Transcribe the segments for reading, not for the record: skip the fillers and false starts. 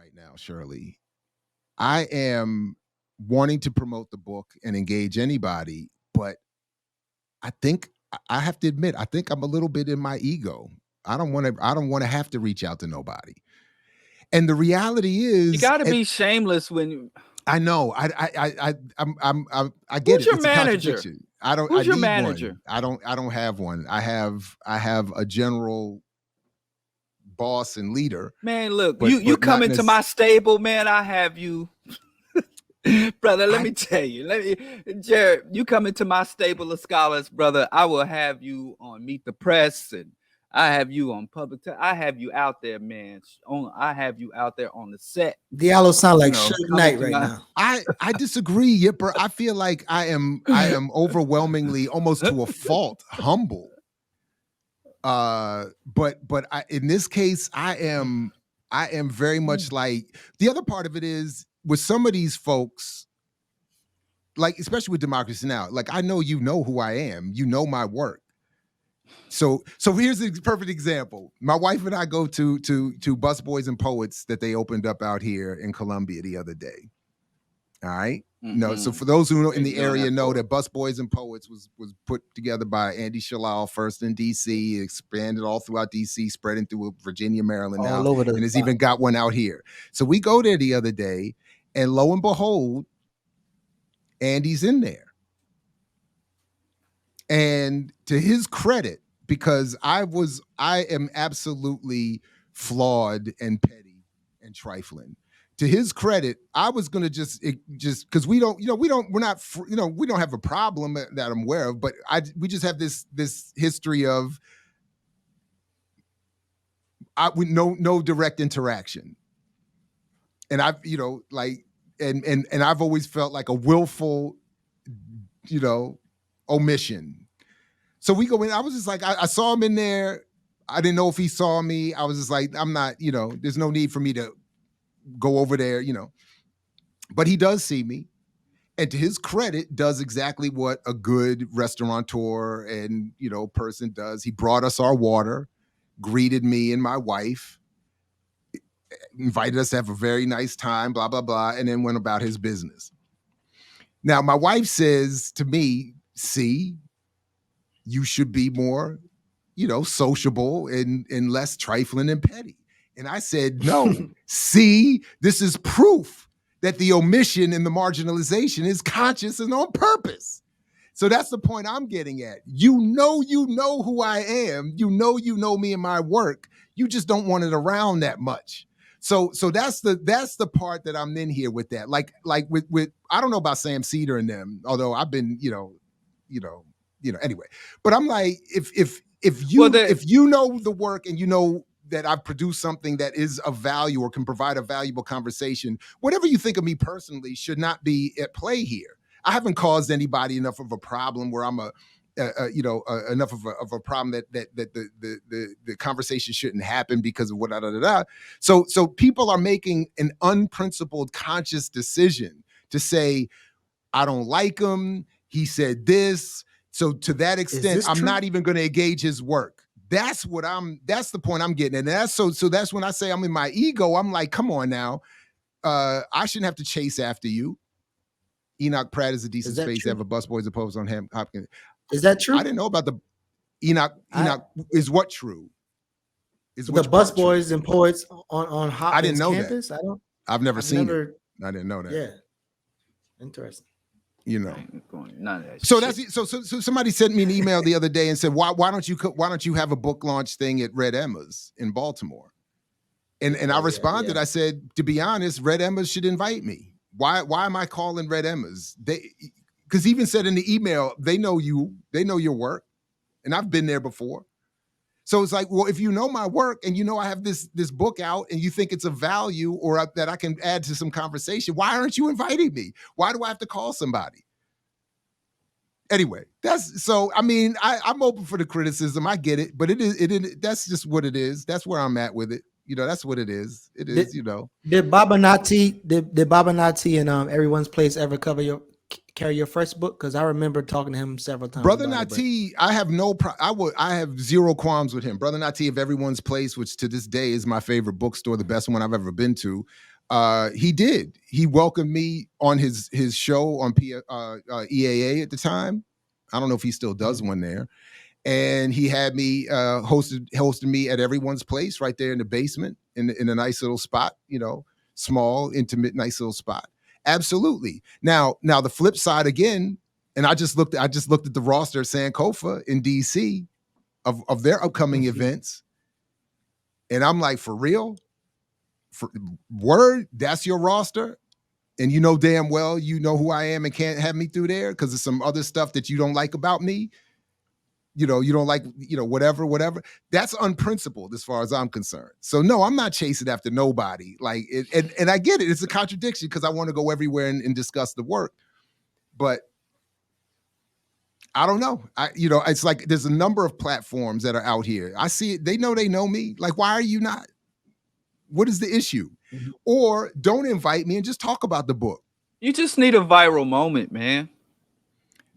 right now, Shirley. I am wanting to promote the book and engage anybody, but I think I have to admit, I think I'm a little bit in my ego. I don't want to have to reach out to nobody. And the reality is, you got to be shameless when you. I know. I get Who's it. your It's a manager? contradiction. I don't. Who's I your need manager? one. I don't have one. I have a general boss and leader. Man, look, but you come not into my stable, man. I have you, brother. Let me tell you. Jared, you come into my stable of scholars, brother. I will have you on Meet the Press, and I have you on public. I have you out there, man. I have you out there on the set. Diallo sound like Suge Knight right now. I disagree, Yipper. I feel like I am overwhelmingly, almost to a fault, humble. But in this case, I am very much like, the other part of it is with some of these folks, like especially with Democracy Now, like I know who I am, my work. So here's a perfect example. My wife and I go to Busboys and Poets that they opened up out here in Columbia the other day. All right. Mm-hmm. No, so for those who know in the area know that Busboys and Poets was put together by Andy Shalal first in DC, expanded all throughout DC, spreading through Virginia, Maryland now, and has even got one out here. So we go there the other day, and lo and behold, Andy's in there. And to his credit, because I am absolutely flawed and petty and trifling. To his credit, I was gonna just because we don't have a problem that I'm aware of, but we just have this history of no direct interaction, and I've and I've always felt like a willful omission. So we go in. I was just like, I saw him in there. I didn't know if he saw me. I was just like, I'm not, there's no need for me to go over there, But he does see me. And to his credit, does exactly what a good restaurateur and, person does. He brought us our water, greeted me and my wife, invited us to have a very nice time, blah, blah, blah, and then went about his business. Now, my wife says to me, see, you should be more, sociable and less trifling and petty. And I said, no, see, this is proof that the omission and the marginalization is conscious and on purpose. So that's the point I'm getting at. You know who I am. You know me and my work. You just don't want it around that much. So that's the part that I'm in here with that. Like with I don't know about Sam Cedar and them, although I've been, anyway. But I'm like, if you know the work and you know that I've produced something that is of value or can provide a valuable conversation, whatever you think of me personally should not be at play here. I haven't caused anybody enough of a problem where I'm enough of a problem that the conversation shouldn't happen because of what da da da da. So people are making an unprincipled, conscious decision to say, I don't like him. He said this. So to that extent, I'm not even going to engage his work. That's the point I'm getting at. And that's so that's when I say I'm in my ego. I'm like, come on now. I shouldn't have to chase after you. Enoch Pratt is a decent space to have a Busboys and Poets on Hopkins. Is that true? I didn't know about the Enoch is what true? Is the Busboys and Poets on Hopkins I didn't know campus? That. I've never seen it. I didn't know that. Yeah. Interesting. So that's so somebody sent me an email the other day and said, why don't you have a book launch thing at Red Emma's in Baltimore? And I responded, I said, to be honest, Red Emma's should invite me. Why am I calling Red Emma's? Because even said in the email, they know your work, and I've been there before. So it's like, well, if you know my work and I have this book out and you think it's of value or that I can add to some conversation, why aren't you inviting me? Why do I have to call somebody? Anyway, I'm open for the criticism. I get it, but it is that's just what it is. That's where I'm at with it. That's what it is. It is, Did Baba Nati and Everyone's Place ever carry your first book? Because I remember talking to him several times. Brother Nati, I have I have zero qualms with him. Brother Nati of Everyone's Place, which to this day is my favorite bookstore, the best one I've ever been to. He did. He welcomed me on his show on EAA at the time. I don't know if he still does one there. And he had me hosted me at everyone's place right there in the basement in a nice little spot, small, intimate, nice little spot. Absolutely. Now the flip side again, and I just looked at the roster at Sankofa in DC of their upcoming events. And I'm like, for real? Word, that's your roster? And you know damn well you know who I am and can't have me through there because there's some other stuff that you don't like about me. You don't like, whatever. That's unprincipled as far as I'm concerned. So no, I'm not chasing after nobody. Like, and I get it. It's a contradiction because I want to go everywhere and discuss the work. But I don't know. It's like there's a number of platforms that are out here. I see it. They know me. Like, why are you not? What is the issue? Mm-hmm. Or don't invite me and just talk about the book. You just need a viral moment, man.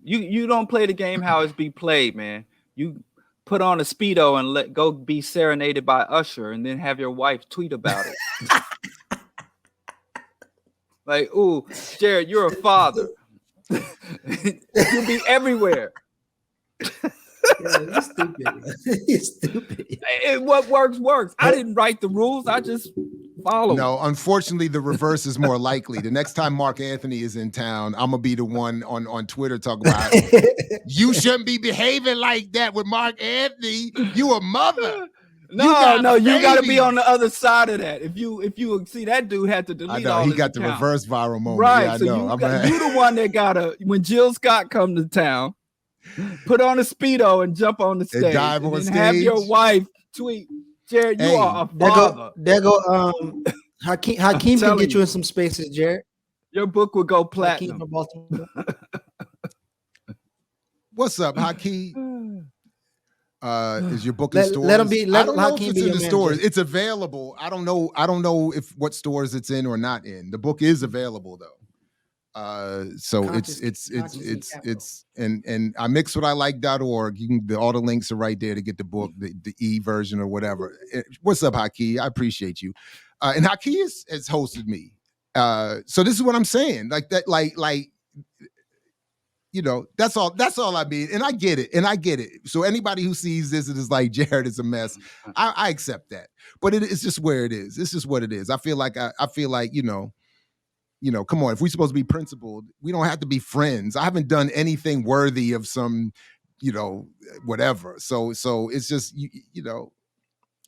You don't play the game how it's be played, man. You put on a Speedo and go be serenaded by Usher and then have your wife tweet about it. Like, ooh, Jared, you're a father. You'll be everywhere. Yeah, you're stupid. You're stupid. What works. I didn't write the rules. I just follow. No, unfortunately, the reverse is more likely. The next time Mark Anthony is in town, I'm gonna be the one on Twitter talking about you shouldn't be behaving like that with Mark Anthony. You a mother. No, you got to be on the other side of that. If you see that dude had to delete I know, all he his got the accounts. reverse viral moment. Right, yeah, I so know. you the one that when Jill Scott come to town, put on a Speedo and jump on the stage, dive on and stage. have your wife tweet, Jared, you are a father. There go Hakeem can get you in some spaces, Jared. Your book would go platinum. Hakeem from Baltimore. What's up, Hakeem? Is your book in stores? Let him be. I don't know Hakeem if it's in the stores. It's available. I don't know what stores it's in or not in. The book is available though. So it's and I mixwhatilike.org. You can all the links are right there to get the book, the e-version or whatever. What's up, Hakeem? I appreciate you. And Hakeem has hosted me. So this is what I'm saying. Like that, like that's all I mean. And I get it. So anybody who sees this and is like, Jared is a mess, I accept that. But it's just where it is. It's just what it is. I feel like, come on, if we're supposed to be principled, we don't have to be friends. I haven't done anything worthy of some, whatever. So it's just,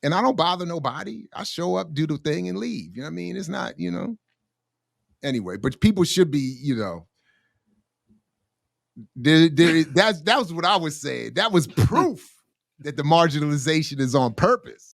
and I don't bother nobody. I show up, do the thing and leave. You know what I mean? It's not, anyway, but people should be, that was what I was saying. That was proof that the marginalization is on purpose.